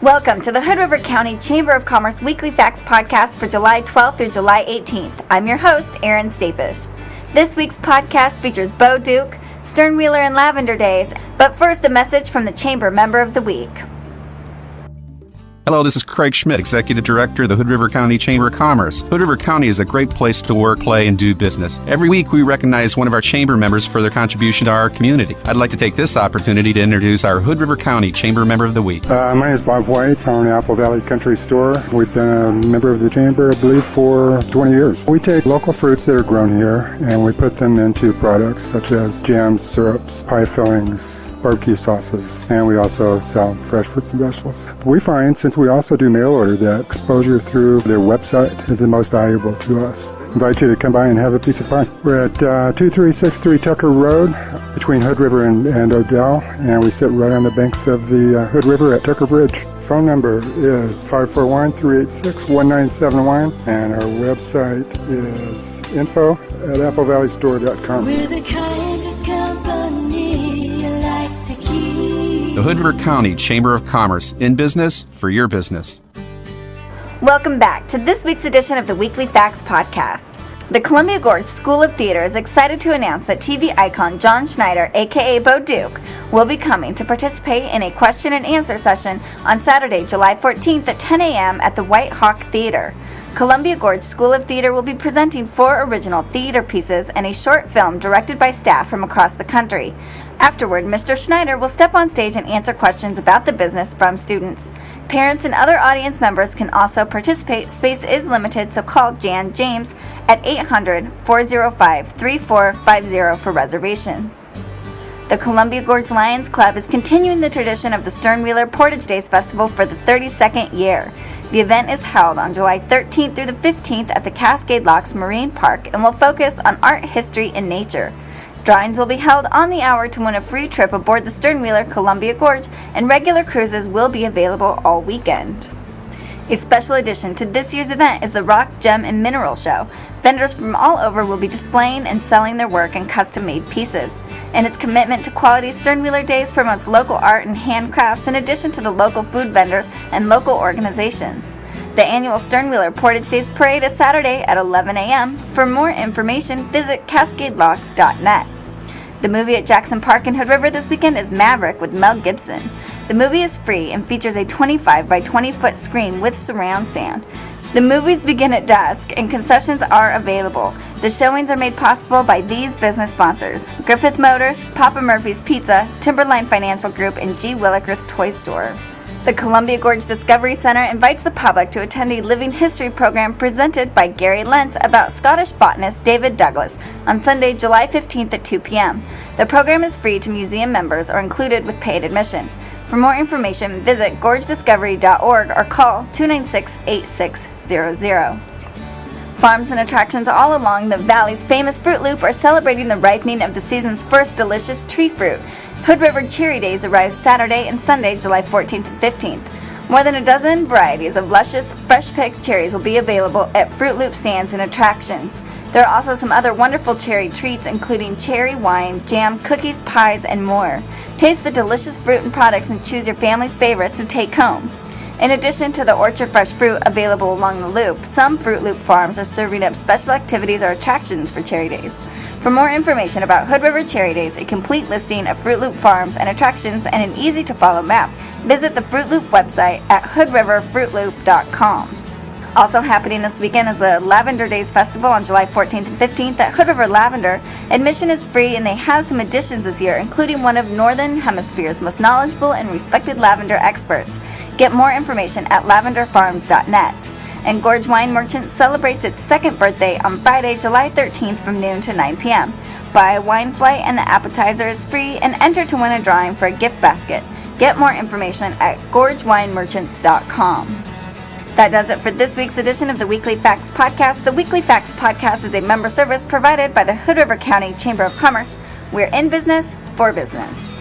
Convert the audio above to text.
Welcome to the Hood River County Chamber of Commerce Weekly Facts Podcast for July 12th through July 18th. I'm your host, Erin Stapish. This week's podcast features Bo Duke, Sternwheeler, and Lavender Days, but first a message from the Chamber Member of the Week. Hello, this is Craig Schmidt, Executive Director of the Hood River County Chamber of Commerce. Hood River County is a great place to work, play, and do business. Every week, we recognize one of our chamber members for their contribution to our community. I'd like to take this opportunity to introduce our Hood River County Chamber Member of the Week. My name is Bob White. I own Apple Valley Country Store. We've been a member of the chamber, I believe, for 20 years. We take local fruits that are grown here, and we put them into products such as jams, syrups, pie fillings, barbecue sauces, and we also sell fresh fruits and vegetables. We find, since we also do mail order, that exposure through their website is the most valuable to us. I invite you to come by and have a piece of pie. We're at 2363 Tucker Road between Hood River and Odell, and we sit right on the banks of the Hood River at Tucker Bridge. Phone number is 541-386-1971, and our website is info@applevalley.store.com. We're the kind of company you like to keep. The Hood River County Chamber of Commerce, in business for your business. Welcome back to this week's edition of the Weekly Facts Podcast. The Columbia Gorge School of Theater is excited to announce that TV icon John Schneider, aka Bo Duke, will be coming to participate in a question and answer session on Saturday, July 14th at 10 a.m. at the White Hawk Theater. Columbia Gorge School of Theater will be presenting 4 original theater pieces and a short film directed by staff from across the country. Afterward, Mr. Schneider will step on stage and answer questions about the business from students. Parents and other audience members can also participate. Space is limited, so call Jan James at 800-405-3450 for reservations. The Columbia Gorge Lions Club is continuing the tradition of the Sternwheeler Portage Days Festival for the 32nd year. The event is held on July 13th through the 15th at the Cascade Locks Marine Park and will focus on art, history, and nature. Drawings will be held on the hour to win a free trip aboard the Sternwheeler Columbia Gorge, and regular cruises will be available all weekend. A special addition to this year's event is the Rock, Gem, and Mineral Show. Vendors from all over will be displaying and selling their work and custom-made pieces. And its commitment to quality, Sternwheeler Days promotes local art and handcrafts in addition to the local food vendors and local organizations. The annual Sternwheeler Portage Days Parade is Saturday at 11 a.m. For more information, visit cascadelocks.net. The movie at Jackson Park in Hood River this weekend is Maverick with Mel Gibson. The movie is free and features a 25 by 20 foot screen with surround sound. The movies begin at dusk and concessions are available. The showings are made possible by these business sponsors: Griffith Motors, Papa Murphy's Pizza, Timberline Financial Group, and G. Willikers Toy Store. The Columbia Gorge Discovery Center invites the public to attend a living history program presented by Gary Lentz about Scottish botanist David Douglas on Sunday, July 15th at 2 p.m. The program is free to museum members or included with paid admission. For more information, visit gorgediscovery.org or call 296-8600. Farms and attractions all along the valley's famous Fruit Loop are celebrating the ripening of the season's first delicious tree fruit. Hood River Cherry Days arrives Saturday and Sunday, July 14th and 15th. More than a dozen varieties of luscious, fresh-picked cherries will be available at Fruit Loop stands and attractions. There are also some other wonderful cherry treats, including cherry wine, jam, cookies, pies, and more. Taste the delicious fruit and products and choose your family's favorites to take home. In addition to the orchard fresh fruit available along the loop, some Fruit Loop farms are serving up special activities or attractions for Cherry Days. For more information about Hood River Cherry Days, a complete listing of Fruit Loop farms and attractions, and an easy-to-follow map, visit the Fruit Loop website at hoodriverfruitloop.com. Also happening this weekend is the Lavender Days Festival on July 14th and 15th at Hood River Lavender. Admission is free, and they have some additions this year, including one of Northern Hemisphere's most knowledgeable and respected lavender experts. Get more information at lavenderfarms.net. And Gorge Wine Merchant celebrates its 2nd birthday on Friday, July 13th from noon to 9 p.m. Buy a wine flight and the appetizer is free, and enter to win a drawing for a gift basket. Get more information at gorgewinemerchants.com. That does it for this week's edition of the Weekly Facts Podcast. The Weekly Facts Podcast is a member service provided by the Hood River County Chamber of Commerce. We're in business for business.